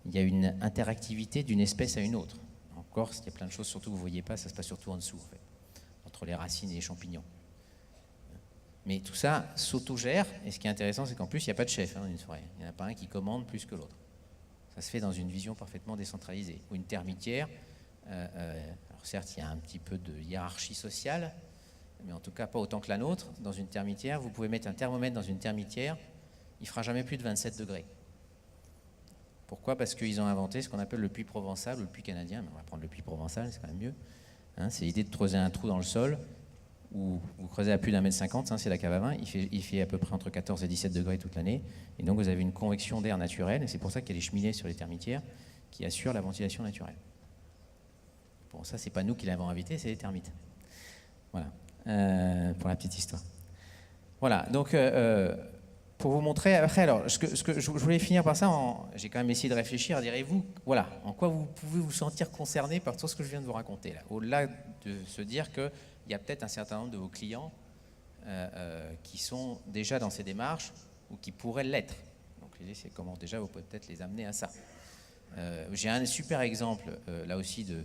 S1: il y a une interactivité d'une espèce à une autre. En Corse, il y a plein de choses, surtout que vous ne voyez pas, ça se passe surtout en dessous, en fait, entre les racines et les champignons. Mais tout ça s'autogère, et ce qui est intéressant, c'est qu'en plus, il n'y a pas de chef dans une forêt. Il n'y en a pas un qui commande plus que l'autre. Ça se fait dans une vision parfaitement décentralisée. Ou une termitière, alors certes, il y a un petit peu de hiérarchie sociale, mais en tout cas pas autant que la nôtre. Dans une termitière, vous pouvez mettre un thermomètre dans une termitière, il ne fera jamais plus de 27 degrés. Pourquoi? Parce qu'ils ont inventé ce qu'on appelle le puits provençal ou le puits canadien. Mais on va prendre le puits provençal, c'est quand même mieux. Hein, c'est l'idée de creuser un trou dans le sol, où vous creusez à plus d'1,50 m, hein, c'est la cave à vin, il fait à peu près entre 14 et 17 degrés toute l'année, et donc vous avez une convection d'air naturelle, et c'est pour ça qu'il y a des cheminées sur les termitières qui assurent la ventilation naturelle. Bon, ça, c'est pas nous qui l'avons invité, c'est les termites. Voilà, pour la petite histoire. Voilà, donc pour vous montrer, après, alors, ce que je voulais finir par ça, j'ai quand même essayé de réfléchir, direz-vous, voilà, en quoi vous pouvez vous sentir concerné par tout ce que je viens de vous raconter, là, au-delà de se dire qu'il y a peut-être un certain nombre de vos clients qui sont déjà dans ces démarches ou qui pourraient l'être. Donc l'idée, c'est comment déjà vous pouvez peut-être les amener à ça. J'ai un super exemple, là aussi, de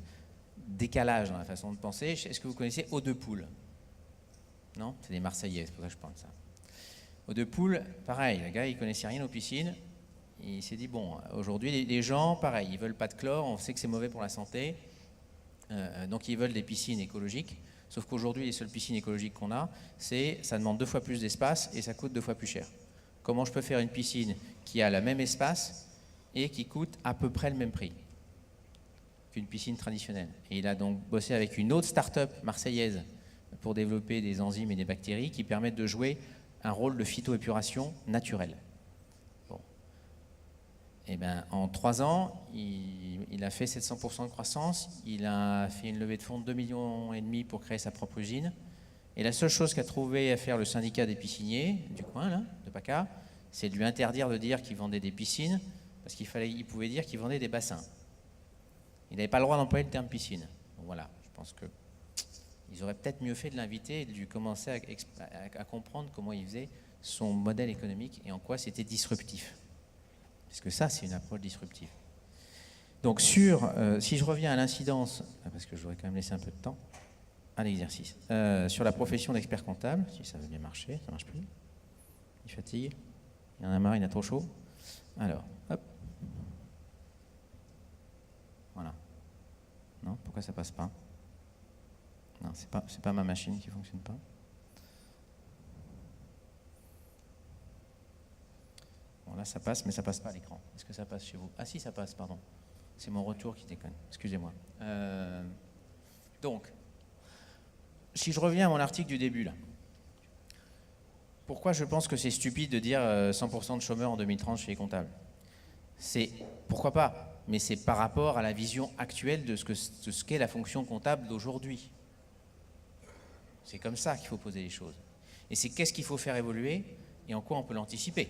S1: décalage dans la façon de penser. Est-ce que vous connaissez Eau de Poule? Non? C'est des Marseillais, c'est pour ça que je parle de ça. Eau de Poule, pareil, le gars, il ne connaissait rien aux piscines. Il s'est dit, bon, aujourd'hui, les gens, pareil, ils ne veulent pas de chlore, on sait que c'est mauvais pour la santé, donc ils veulent des piscines écologiques. Sauf qu'aujourd'hui, les seules piscines écologiques qu'on a, ça demande 2 fois plus d'espace et ça coûte 2 fois plus cher. Comment je peux faire une piscine qui a le même espace et qui coûte à peu près le même prix qu'une piscine traditionnelle? Et il a donc bossé avec une autre start-up marseillaise pour développer des enzymes et des bactéries qui permettent de jouer un rôle de phytoépuration naturelle. Bon. Et ben, en 3 ans, il a fait 700% de croissance, il a fait une levée de fonds de 2,5 millions pour créer sa propre usine. Et la seule chose qu'a trouvé à faire le syndicat des pisciniers du coin, là, de PACA, c'est de lui interdire de dire qu'il vendait des piscines, parce qu'il pouvait dire qu'il vendait des bassins. Il n'avait pas le droit d'employer le terme piscine. Donc voilà, je pense qu'ils auraient peut-être mieux fait de l'inviter et de lui commencer à comprendre comment il faisait son modèle économique et en quoi c'était disruptif. Parce que ça, c'est une approche disruptive. Donc si je reviens à l'incidence, parce que je voudrais quand même laisser un peu de temps à l'exercice, sur la profession d'expert comptable, si ça veut bien marcher, ça ne marche plus. Il fatigue, il en a marre, il a trop chaud. Alors, hop. Voilà. Non, pourquoi ça passe pas? Non, c'est pas ma machine qui fonctionne pas. Bon, là, ça passe, mais ça passe pas à l'écran. Est-ce que ça passe chez vous? Ah si, ça passe, pardon. C'est mon retour qui déconne. Excusez-moi. Donc, si je reviens à mon article du début, là. Pourquoi je pense que c'est stupide de dire 100% de chômeurs en 2030 chez les comptables? Pourquoi pas? Mais c'est par rapport à la vision actuelle de ce qu'est la fonction comptable d'aujourd'hui. C'est comme ça qu'il faut poser les choses. Et c'est qu'est-ce qu'il faut faire évoluer et en quoi on peut l'anticiper.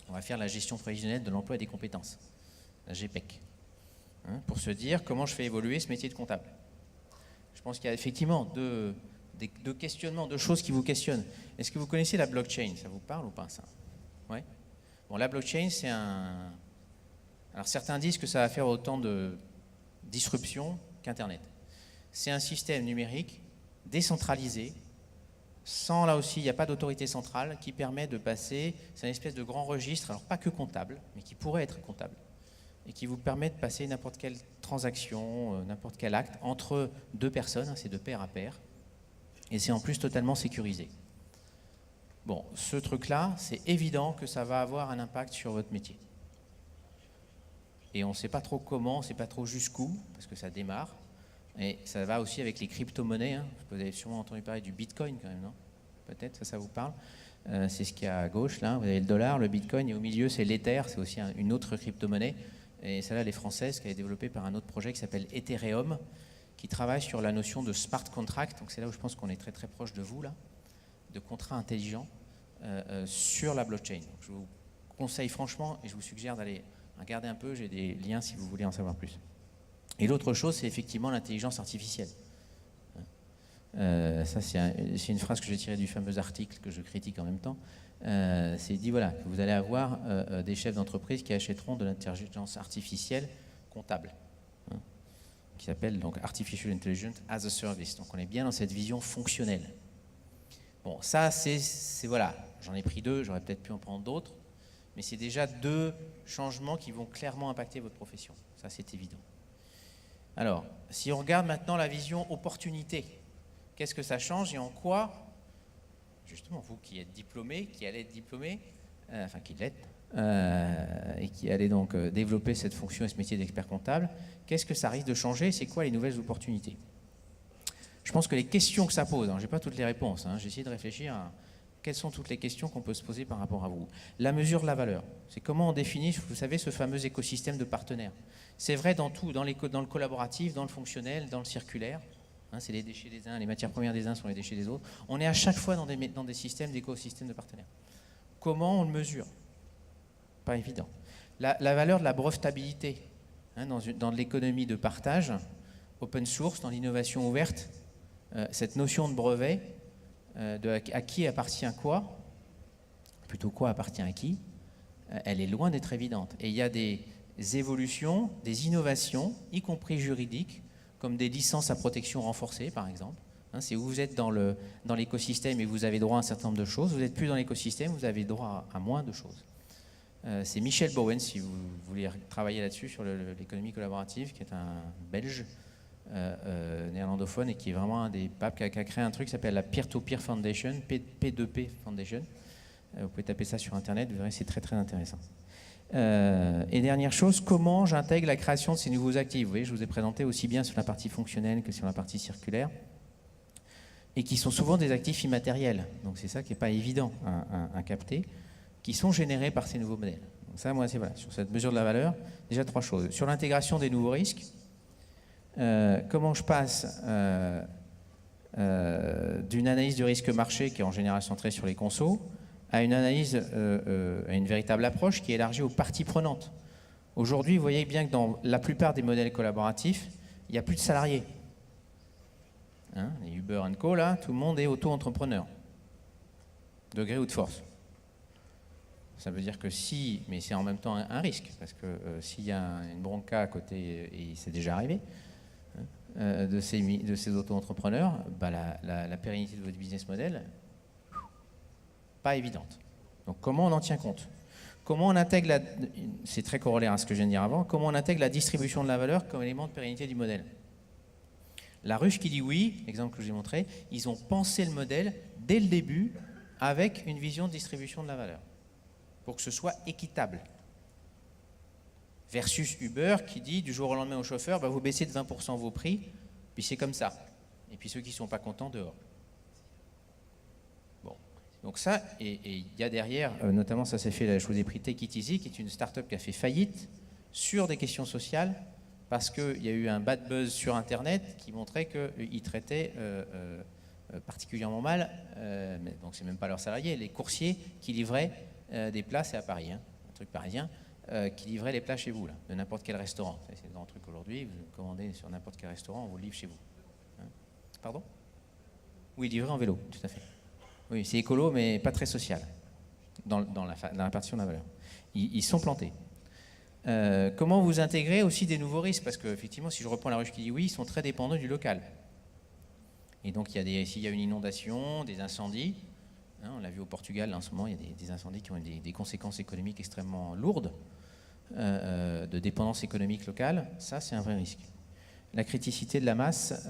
S1: On va faire la gestion prévisionnelle de l'emploi et des compétences, la GPEC, hein, pour se dire comment je fais évoluer ce métier de comptable. Je pense qu'il y a effectivement deux questionnements, 2 choses qui vous questionnent. Est-ce que vous connaissez la blockchain? Ça vous parle ou pas, ça? Ouais. Bon, la blockchain, c'est un... Alors certains disent que ça va faire autant de disruption qu'Internet. C'est un système numérique décentralisé, sans, là aussi, il n'y a pas d'autorité centrale, qui permet de passer, c'est une espèce de grand registre, alors pas que comptable, mais qui pourrait être comptable, et qui vous permet de passer n'importe quelle transaction, n'importe quel acte, entre 2 personnes, hein, c'est de pair à pair, et c'est en plus totalement sécurisé. Bon, ce truc-là, c'est évident que ça va avoir un impact sur votre métier. Et on ne sait pas trop comment, on ne sait pas trop jusqu'où, parce que ça démarre. Et ça va aussi avec les crypto-monnaies. Hein. Vous avez sûrement entendu parler du Bitcoin quand même, non? Peut-être, ça vous parle. C'est ce qu'il y a à gauche, là. Vous avez le dollar, le Bitcoin, et au milieu, c'est l'Ether, c'est aussi une autre crypto-monnaie. Et celle-là, elle est française, qui a été développée par un autre projet qui s'appelle Ethereum, qui travaille sur la notion de smart contract. Donc c'est là où je pense qu'on est très très proche de vous, là, de contrats intelligents sur la blockchain. Donc, je vous conseille franchement, et je vous suggère d'aller regarder un peu, j'ai des liens si vous voulez en savoir plus. Et l'autre chose, c'est effectivement l'intelligence artificielle. Ça, c'est une phrase que j'ai tirée du fameux article que je critique en même temps. C'est dit, voilà, que vous allez avoir des chefs d'entreprise qui achèteront de l'intelligence artificielle comptable, hein, qui s'appelle donc Artificial Intelligence as a Service. Donc on est bien dans cette vision fonctionnelle. Bon, ça, c'est voilà, j'en ai pris 2, j'aurais peut-être pu en prendre d'autres, mais c'est déjà 2 changements qui vont clairement impacter votre profession. Ça, c'est évident. Alors, si on regarde maintenant la vision opportunité, qu'est-ce que ça change et en quoi, justement, vous qui êtes diplômé, qui allez être diplômé, enfin qui l'êtes, et qui allez donc développer cette fonction et ce métier d'expert comptable, qu'est-ce que ça risque de changer? C'est quoi les nouvelles opportunités? Je pense que les questions que ça pose, je n'ai pas toutes les réponses, j'ai essayé de réfléchir à quelles sont toutes les questions qu'on peut se poser par rapport à vous. La mesure de la valeur, c'est comment on définit, vous savez, ce fameux écosystème de partenaires. C'est vrai dans tout, dans le collaboratif, dans le fonctionnel, dans le circulaire. C'est les déchets des uns, les matières premières des uns sont les déchets des autres. On est à chaque fois dans des systèmes, d'écosystèmes de partenaires. Comment on le mesure? Pas évident. La valeur de la brevetabilité, dans l'économie de partage, open source, dans l'innovation ouverte, cette notion de brevet, à qui appartient quoi, plutôt quoi appartient à qui, elle est loin d'être évidente. Et il y a des évolutions, des innovations, y compris juridiques, comme des licences à protection renforcée, par exemple. C'est où vous êtes dans l'écosystème et vous avez droit à un certain nombre de choses. Vous n'êtes plus dans l'écosystème, vous avez droit à moins de choses. C'est Michel Bowen, si vous voulez travailler là-dessus, sur l'économie collaborative, qui est un Belge, néerlandophone, et qui est vraiment un des papes qui a créé un truc qui s'appelle la Peer-to-Peer Foundation, P2P Foundation. Vous pouvez taper ça sur Internet, vous verrez, c'est très très intéressant. Et dernière chose, comment j'intègre la création de ces nouveaux actifs? Vous voyez, je vous ai présenté aussi bien sur la partie fonctionnelle que sur la partie circulaire, et qui sont souvent des actifs immatériels. Donc c'est ça qui n'est pas évident à capter, qui sont générés par ces nouveaux modèles. Donc ça, moi, c'est voilà, sur cette mesure de la valeur, déjà 3 choses. Sur l'intégration des nouveaux risques, comment je passe d'une analyse de risque marché, qui est en général centrée sur les consos, à une analyse, à une véritable approche qui est élargie aux parties prenantes. Aujourd'hui, vous voyez bien que dans la plupart des modèles collaboratifs, il n'y a plus de salariés. Les Uber & Co, là, tout le monde est auto-entrepreneur, de gré ou de force. Ça veut dire que si, mais c'est en même temps un risque, parce que s'il y a une bronca à côté, et c'est déjà arrivé, de ces auto-entrepreneurs, la pérennité de votre business model, pas évidente. Donc comment on en tient compte? Comment on intègre c'est très corollaire à ce que je viens de dire avant, comment on intègre la distribution de la valeur comme élément de pérennité du modèle? La ruche qui dit oui, l'exemple que j'ai montré, ils ont pensé le modèle dès le début avec une vision de distribution de la valeur, pour que ce soit équitable. Versus Uber qui dit du jour au lendemain au chauffeur, vous baissez de 20% vos prix, puis c'est comme ça. Et puis ceux qui ne sont pas contents, dehors. Bon, donc ça, et il y a derrière, notamment ça s'est fait, je vous ai pris Take It Easy, qui est une start-up qui a fait faillite sur des questions sociales, parce qu'il y a eu un bad buzz sur Internet qui montrait qu'ils traitaient particulièrement mal, donc c'est même pas leurs salariés, les coursiers qui livraient des plats, c'est à Paris, un truc parisien, qui livraient les plats chez vous, là, de n'importe quel restaurant. C'est un grand truc aujourd'hui, vous commandez sur n'importe quel restaurant, on vous le livre chez vous. Pardon? Oui, livré en vélo, tout à fait. Oui, c'est écolo, mais pas très social, dans la répartition de la valeur. Ils sont plantés. Comment vous intégrez aussi des nouveaux risques? Parce qu'effectivement, si je reprends la ruche qui dit oui, ils sont très dépendants du local. Et donc, s'il y a une inondation, des incendies, on l'a vu au Portugal, en ce moment, il y a des incendies qui ont des conséquences économiques extrêmement lourdes, de dépendance économique locale, ça, c'est un vrai risque. La criticité de la masse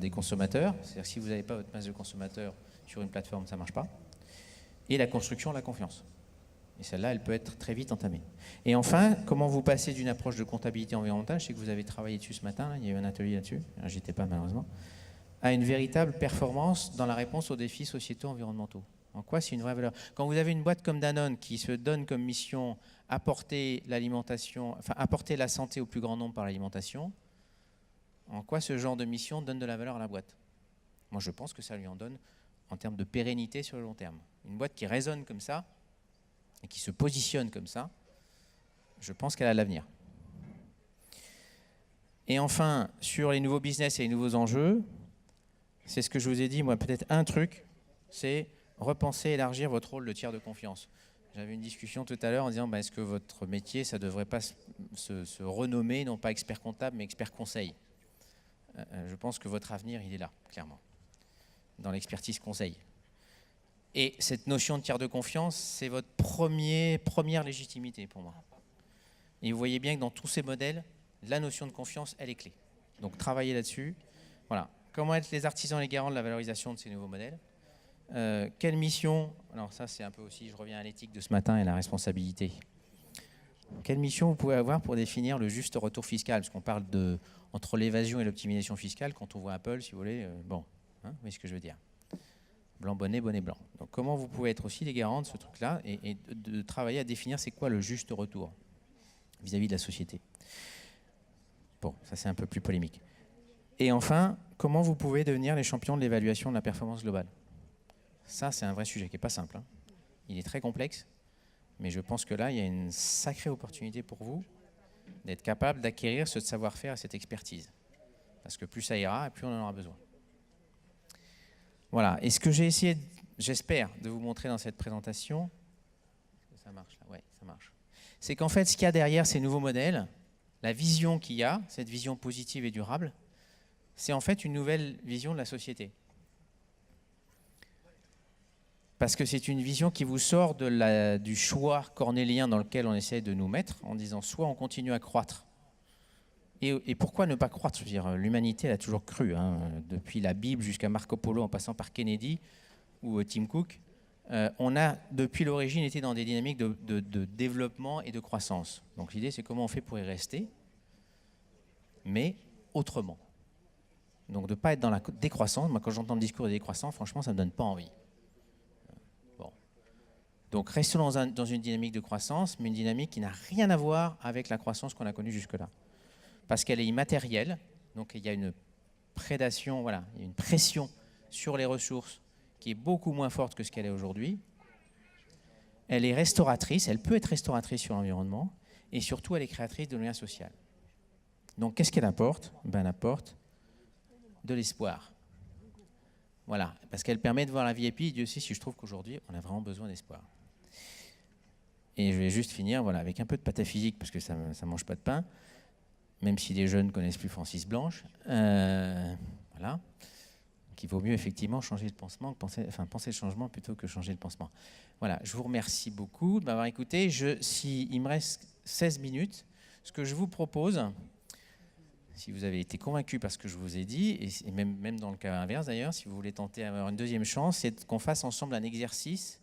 S1: des consommateurs, c'est-à-dire que si vous n'avez pas votre masse de consommateurs sur une plateforme, ça ne marche pas. Et la construction de la confiance. Et celle-là, elle peut être très vite entamée. Et enfin, comment vous passez d'une approche de comptabilité environnementale, je sais que vous avez travaillé dessus ce matin, il y a eu un atelier là-dessus, j'y étais pas malheureusement, à une véritable performance dans la réponse aux défis sociétaux environnementaux. En quoi c'est une vraie valeur? Quand vous avez une boîte comme Danone qui se donne comme mission apporter l'alimentation, enfin apporter la santé au plus grand nombre par l'alimentation, en quoi ce genre de mission donne de la valeur à la boîte? Moi, je pense que ça lui en donne en termes de pérennité sur le long terme. Une boîte qui résonne comme ça, et qui se positionne comme ça, je pense qu'elle a de l'avenir. Et enfin, sur les nouveaux business et les nouveaux enjeux, c'est ce que je vous ai dit, moi, peut-être un truc, c'est repenser, élargir votre rôle de tiers de confiance. J'avais une discussion tout à l'heure en disant, est-ce que votre métier, ça ne devrait pas se renommer, non pas expert comptable, mais expert conseil. Je pense que votre avenir, il est là, clairement, dans l'expertise conseil. Et cette notion de tiers de confiance, c'est votre première légitimité pour moi. Et vous voyez bien que dans tous ces modèles, la notion de confiance, elle est clé. Donc travaillez là-dessus. Voilà. Comment être les artisans et les garants de la valorisation de ces nouveaux modèles. Quelle mission, alors ça c'est un peu aussi, je reviens à l'éthique de ce matin et la responsabilité. Quelle mission vous pouvez avoir pour définir le juste retour fiscal? Parce qu'on parle entre l'évasion et l'optimisation fiscale, quand on voit Apple, si vous voulez, bon, hein, vous voyez ce que je veux dire. Blanc bonnet, bonnet blanc. Donc comment vous pouvez être aussi les garants de ce truc-là et de travailler à définir c'est quoi le juste retour vis-à-vis de la société. Bon, ça c'est un peu plus polémique. Et enfin, comment vous pouvez devenir les champions de l'évaluation de la performance globale? Ça, c'est un vrai sujet qui n'est pas simple, hein. Il est très complexe, mais je pense que là, il y a une sacrée opportunité pour vous d'être capable d'acquérir ce savoir-faire et cette expertise. Parce que plus ça ira, et plus on en aura besoin. Voilà. Et ce que j'ai essayé, j'espère, de vous montrer dans cette présentation, ça marche là, ouais, ça marche. C'est qu'en fait, ce qu'il y a derrière ces nouveaux modèles, la vision qu'il y a, cette vision positive et durable, c'est en fait une nouvelle vision de la société. Parce que c'est une vision qui vous sort du choix cornélien dans lequel on essaie de nous mettre, en disant soit on continue à croître. Et pourquoi ne pas croître? Je veux dire, l'humanité elle a toujours cru, hein, depuis la Bible jusqu'à Marco Polo, en passant par Kennedy ou Tim Cook. On a, depuis l'origine, été dans des dynamiques de développement et de croissance. Donc l'idée, c'est comment on fait pour y rester, mais autrement. Donc de ne pas être dans la décroissance. Moi, quand j'entends le discours de décroissance, franchement, ça ne me donne pas envie. Bon. Donc restons dans une dynamique de croissance, mais une dynamique qui n'a rien à voir avec la croissance qu'on a connue jusque-là. Parce qu'elle est immatérielle, donc il y a une prédation, voilà, il y a une pression sur les ressources qui est beaucoup moins forte que ce qu'elle est aujourd'hui. Elle est restauratrice, elle peut être restauratrice sur l'environnement, et surtout elle est créatrice de liens sociaux. Donc qu'est-ce qu'elle apporte? Elle apporte de l'espoir. Voilà, parce qu'elle permet de voir la vie, et puis Dieu sait si je trouve qu'aujourd'hui on a vraiment besoin d'espoir. Et je vais juste finir voilà, avec un peu de pataphysique, parce que ça ne mange pas de pain, même si les jeunes ne connaissent plus Francis Blanche. Voilà. Qu'il vaut mieux effectivement changer le pansement, penser le changement plutôt que changer le pansement. Voilà, je vous remercie beaucoup de m'avoir écouté. Il me reste 16 minutes. Ce que je vous propose, si vous avez été convaincu par ce que je vous ai dit, et même dans le cas inverse d'ailleurs, si vous voulez tenter d'avoir une deuxième chance, c'est qu'on fasse ensemble un exercice